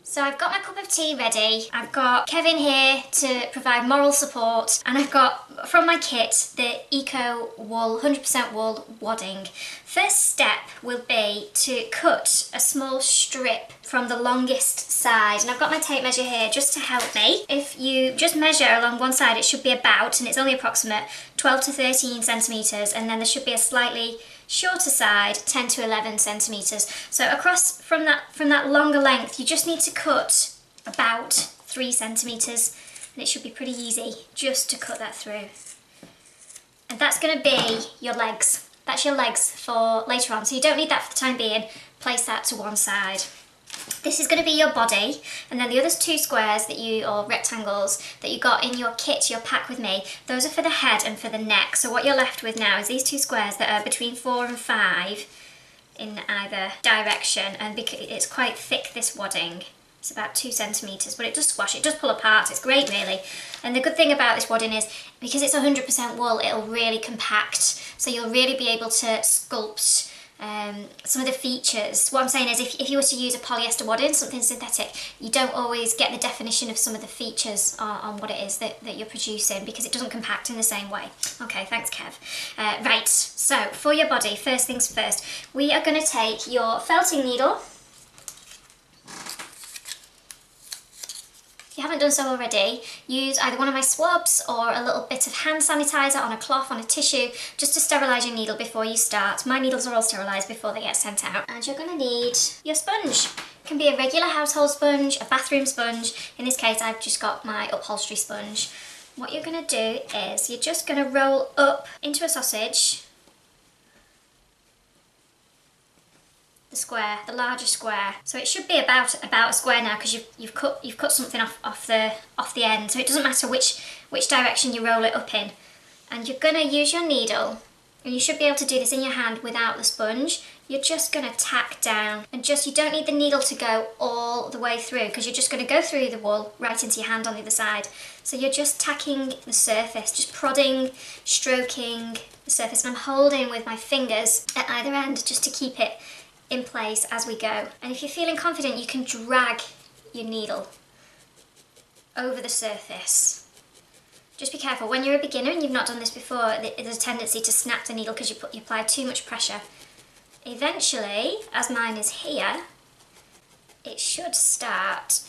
So I've got my cup of tea ready, I've got Kevin here to provide moral support, and I've got from my kit the Eco Wool, 100% wool wadding. First step will be to cut a small strip from the longest side, and I've got my tape measure here just to help me. If you just measure along one side, it should be about, and it's only approximate, 12 to 13 centimetres, and then there should be a slightly shorter side, 10 to 11 centimetres. So across from that longer length, you just need to cut about 3 centimetres, and it should be pretty easy just to cut that through. And that's going to be your legs. That's your legs for later on, so you don't need that for the time being. Place that to one side. This is going to be your body, and then the other 2 squares that or rectangles that you got in your kit, your pack with me, those are for the head and for the neck. So what you're left with now is these 2 squares that are between 4 and 5 in either direction, and because it's quite thick, this wadding, it's about 2 centimetres, but it does squash, it does pull apart, it's great really. And the good thing about this wadding is, because it's 100% wool, it'll really compact, so you'll really be able to sculpt some of the features. What I'm saying is, if you were to use a polyester wadding, something synthetic, you don't always get the definition of some of the features on what it is that you're producing, because it doesn't compact in the same way. Okay, thanks Kev. Right, so for your body, first things first, we are going to take your felting needle. If you haven't done so already, use either one of my swabs or a little bit of hand sanitizer on a cloth, on a tissue, just to sterilise your needle before you start. My needles are all sterilised before they get sent out. And you're going to need your sponge. It can be a regular household sponge, a bathroom sponge. In this case, I've just got my upholstery sponge. What you're going to do is you're just going to roll up into a sausage the square, the larger square. So it should be about a square now, because you've cut something off the end. So it doesn't matter which direction you roll it up in. And you're going to use your needle, and you should be able to do this in your hand without the sponge. You're just going to tack down, and you don't need the needle to go all the way through, because you're just going to go through the wool right into your hand on the other side. So you're just tacking the surface, just prodding, stroking the surface, and I'm holding with my fingers at either end just to keep it in place as we go. And if you're feeling confident, you can drag your needle over the surface. Just be careful, when you're a beginner and you've not done this before, there's a tendency to snap the needle because you apply too much pressure. Eventually, as mine is here, it should start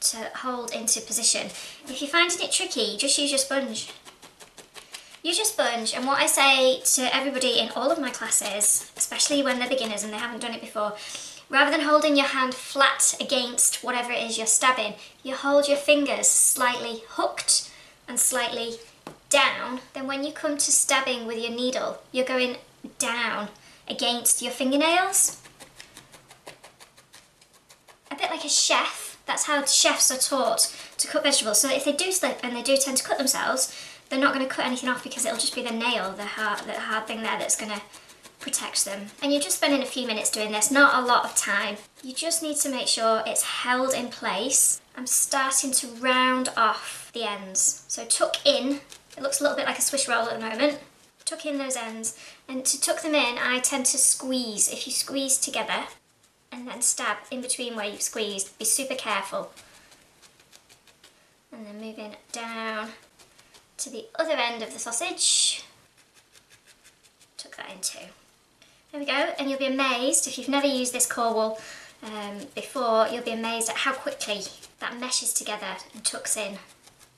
to hold into position. If you're finding it tricky, just use your sponge. Use your sponge, and what I say to everybody in all of my classes, especially when they're beginners and they haven't done it before, rather than holding your hand flat against whatever it is you're stabbing, you hold your fingers slightly hooked and slightly down. Then when you come to stabbing with your needle, you're going down against your fingernails. A bit like a chef. That's how chefs are taught to cut vegetables. So if they do slip and they do tend to cut themselves, they're not going to cut anything off, because it'll just be the nail, the hard thing there, that's going to protect them. And you're just spending a few minutes doing this, not a lot of time. You just need to make sure it's held in place. I'm starting to round off the ends. So tuck in, it looks a little bit like a Swiss roll at the moment. Tuck in those ends, and to tuck them in, I tend to squeeze. If you squeeze together and then stab in between where you've squeezed, be super careful. And then moving down to the other end of the sausage. Tuck that in too. There we go, and you'll be amazed, if you've never used this core wool before, you'll be amazed at how quickly that meshes together and tucks in.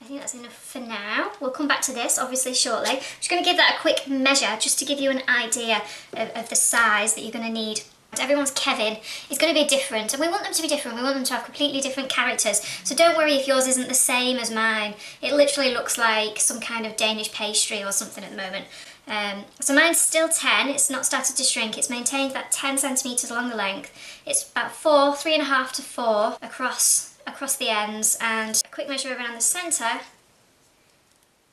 I think that's enough for now. We'll come back to this obviously shortly. I'm just going to give that a quick measure just to give you an idea of the size that you're going to need. Everyone's Kevin is going to be different, and we want them to be different. We want them to have completely different characters. So don't worry if yours isn't the same as mine. It literally looks like some kind of Danish pastry or something at the moment. So mine's still 10, it's not started to shrink, it's maintained that 10 centimetres along the length. It's about 3.5 to 4 across the ends, and a quick measure around the centre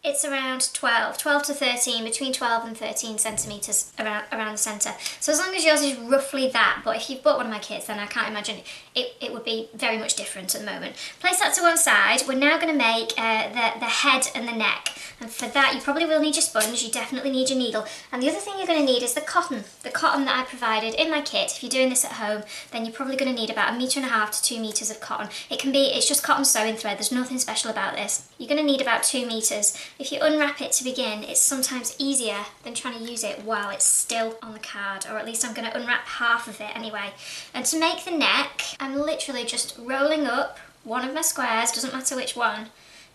It's around 12 to 13, between 12 and 13 centimetres around the centre. So as long as yours is roughly that, but if you've bought one of my kits, then I can't imagine it would be very much different at the moment. Place that to one side. We're now going to make the head and the neck. And for that, you probably will need your sponge, you definitely need your needle. And the other thing you're going to need is the cotton that I provided in my kit. If you're doing this at home, then you're probably going to need about 1.5 metres to 2 metres of cotton. It's just cotton sewing thread, there's nothing special about this. You're going to need about 2 metres. If you unwrap it to begin, it's sometimes easier than trying to use it while it's still on the card, or at least I'm going to unwrap half of it anyway. And to make the neck, I'm literally just rolling up one of my squares, doesn't matter which one.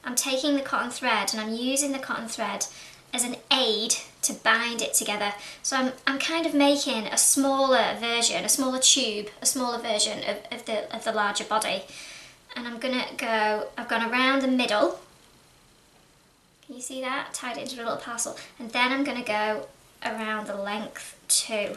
I'm taking the cotton thread and I'm using the cotton thread as an aid to bind it together. So I'm kind of making a smaller version, a smaller tube, a smaller version of the larger body. And I've gone around the middle. Can you see that? Tied it into a little parcel. And then I'm going to go around the length too.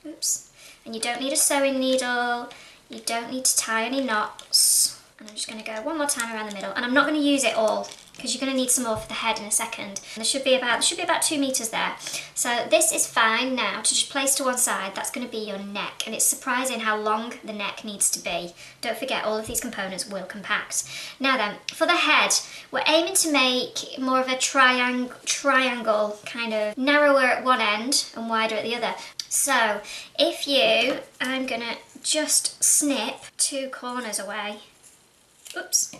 Oops. And you don't need a sewing needle. You don't need to tie any knots. And I'm just going to go one more time around the middle. And I'm not going to use it all because you're going to need some more for the head in a second. And there should be about 2 metres there. So this is fine now to just place to one side. That's going to be your neck. And it's surprising how long the neck needs to be. Don't forget, all of these components will compact. Now then, for the head, we're aiming to make more of a triangle, kind of narrower at one end and wider at the other. So I'm going to just snip 2 corners away. Oops.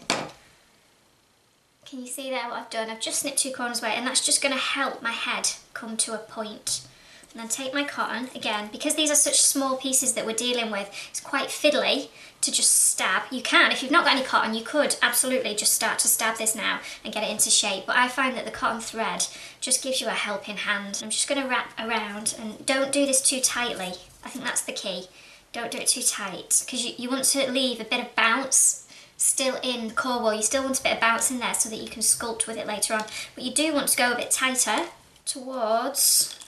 Can you see there what I've done? I've just snipped 2 corners away, and that's just going to help my head come to a point. And then take my cotton, again, because these are such small pieces that we're dealing with, it's quite fiddly to just stab. You can, if you've not got any cotton, you could absolutely just start to stab this now and get it into shape. But I find that the cotton thread just gives you a helping hand. I'm just going to wrap around, and don't do this too tightly. I think that's the key. Don't do it too tight, because you want to leave a bit of bounce still in core wool. You still want a bit of bounce in there so that you can sculpt with it later on. But you do want to go a bit tighter towards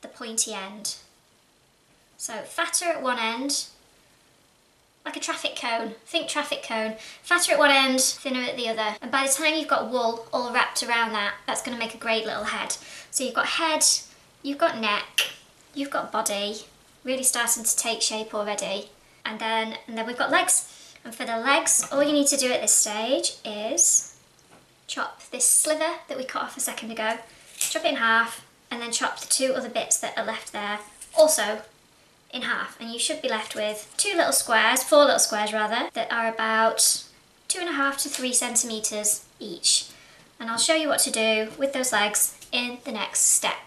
the pointy end. So fatter at one end, like a traffic cone. Think traffic cone. Fatter at one end, thinner at the other. And by the time you've got wool all wrapped around that, that's going to make a great little head. So you've got head, you've got neck, you've got body, really starting to take shape already. And then we've got legs. And for the legs, all you need to do at this stage is chop this sliver that we cut off a second ago, chop it in half, and then chop the 2 other bits that are left there also in half. And you should be left with 4 little squares rather, that are about 2.5 to 3 centimetres each. And I'll show you what to do with those legs in the next step.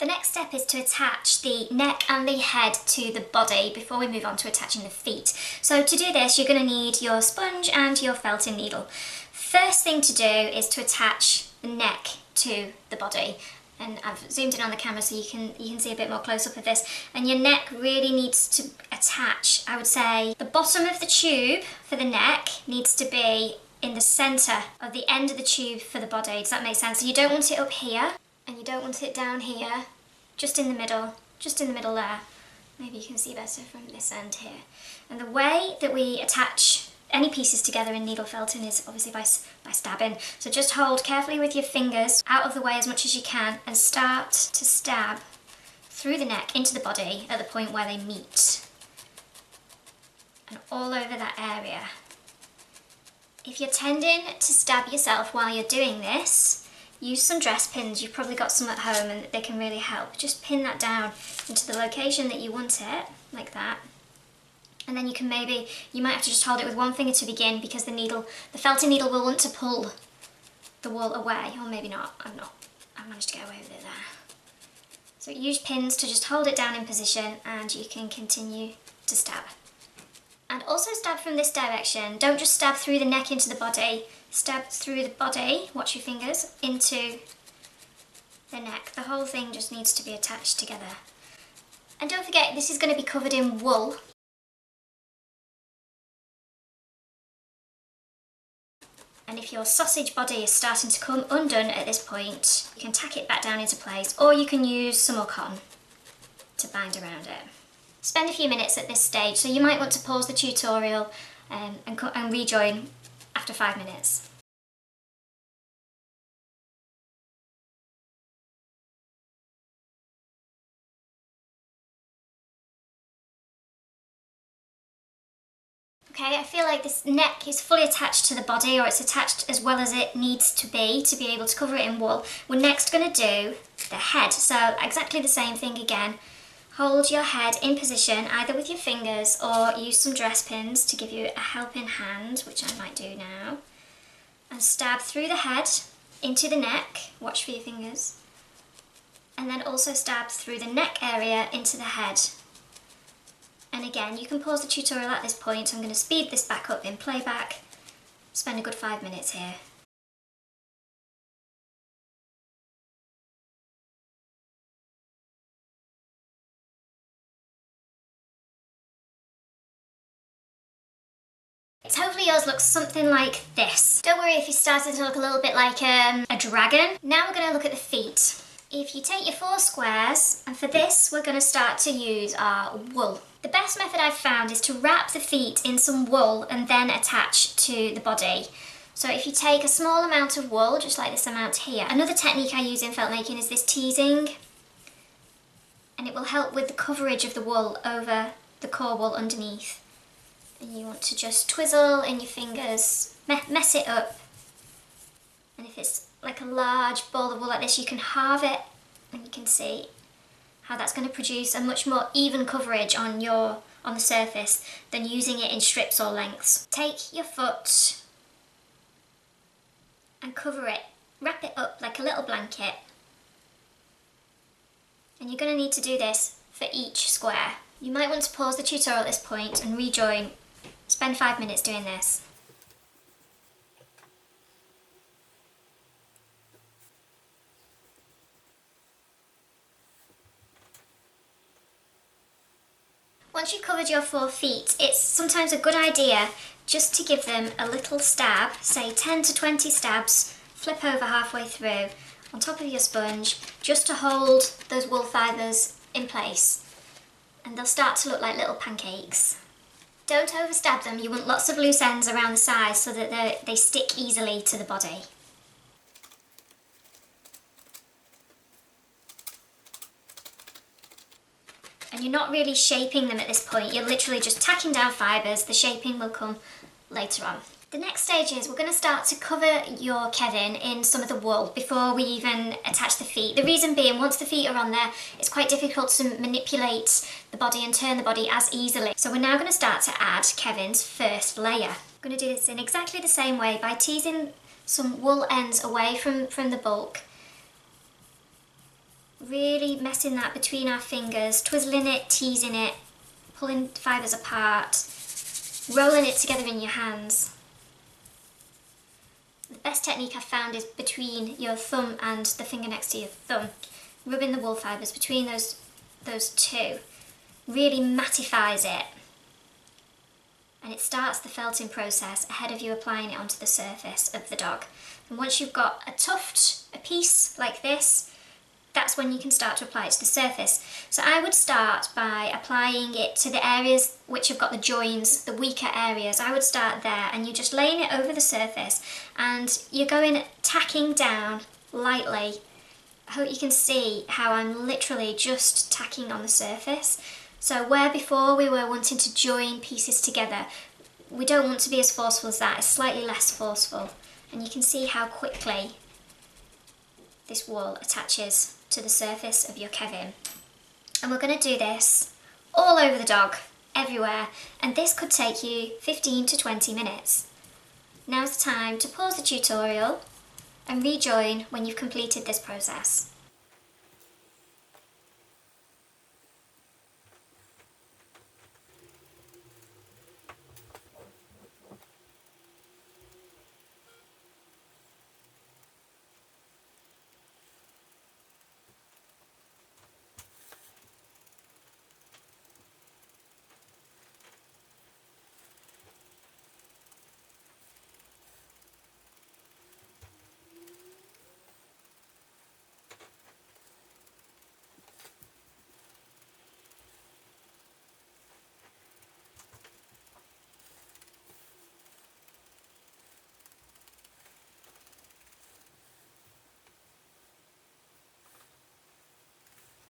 The next step is to attach the neck and the head to the body before we move on to attaching the feet. So to do this, you're going to need your sponge and your felting needle. First thing to do is to attach the neck to the body. And I've zoomed in on the camera so you can see a bit more close up of this. And your neck really needs to attach, I would say, the bottom of the tube for the neck needs to be in the centre of the end of the tube for the body. Does that make sense? So you don't want it up here. And you don't want it down here, just in the middle there. Maybe you can see better from this end here. And the way that we attach any pieces together in needle felting is obviously by stabbing. So just hold carefully with your fingers out of the way as much as you can and start to stab through the neck into the body at the point where they meet. And all over that area. If you're tending to stab yourself while you're doing this, use some dress pins. You've probably got some at home and they can really help. Just pin that down into the location that you want it, like that. And then you might have to just hold it with one finger to begin because the felting needle will want to pull the wool away. Or maybe not, I've managed to get away with it there. So use pins to just hold it down in position and you can continue to stab. And also stab from this direction. Don't just stab through the neck into the body. Stab through the body, watch your fingers, into the neck. The whole thing just needs to be attached together. And don't forget, this is going to be covered in wool. And if your sausage body is starting to come undone at this point, you can tack it back down into place, or you can use some more cotton to bind around it. Spend a few minutes at this stage, so you might want to pause the tutorial and rejoin after 5 minutes. Okay, I feel like this neck is fully attached to the body, or it's attached as well as it needs to be able to cover it in wool. We're next going to do the head. So exactly the same thing again. Hold your head in position either with your fingers or use some dress pins to give you a helping hand, which I might do now. And stab through the head into the neck. Watch for your fingers. And then also stab through the neck area into the head. And again, you can pause the tutorial at this point. I'm going to speed this back up in playback. Spend a good 5 minutes here. Hopefully yours looks something like this. Don't worry if you're starting to look a little bit like a dragon. Now we're going to look at the feet. If you take your 4 squares, and for this we're going to start to use our wool. The best method I've found is to wrap the feet in some wool and then attach to the body. So if you take a small amount of wool, just like this amount here. Another technique I use in felt making is this teasing, and it will help with the coverage of the wool over the core wool underneath. And you want to just twizzle in your fingers, mess it up. And if it's like a large ball of wool like this, you can halve it, and you can see how that's going to produce a much more even coverage on the surface than using it in strips or lengths. Take your foot and cover it, wrap it up like a little blanket. And you're going to need to do this for each square. You might want to pause the tutorial at this point and rejoin. Spend 5 minutes doing this. Once you've covered your 4 feet, it's sometimes a good idea just to give them a little stab, say 10 to 20 stabs, flip over halfway through on top of your sponge, just to hold those wool fibres in place. And they'll start to look like little pancakes. Don't overstab them, you want lots of loose ends around the sides so that they stick easily to the body. And you're not really shaping them at this point, you're literally just tacking down fibres, the shaping will come later on. The next stage is we're going to start to cover your Kevin in some of the wool before we even attach the feet. The reason being, once the feet are on there, it's quite difficult to manipulate the body and turn the body as easily. So we're now going to start to add Kevin's first layer. I'm going to do this in exactly the same way by teasing some wool ends away from the bulk. Really messing that between our fingers, twizzling it, teasing it, pulling fibres apart, rolling it together in your hands. The best technique I've found is between your thumb and the finger next to your thumb. Rubbing the wool fibres between those two really mattifies it. And it starts the felting process ahead of you applying it onto the surface of the dog. And once you've got a piece like this, that's when you can start to apply it to the surface. So I would start by applying it to the areas which have got the joins, the weaker areas. I would start there, and you're just laying it over the surface and you're going tacking down lightly. I hope you can see how I'm literally just tacking on the surface. So where before we were wanting to join pieces together, we don't want to be as forceful as that. It's slightly less forceful. And you can see how quickly this wool attaches to the surface of your Kevin. And we're going to do this all over the dog, everywhere, and this could take you 15 to 20 minutes. Now's the time to pause the tutorial and rejoin when you've completed this process.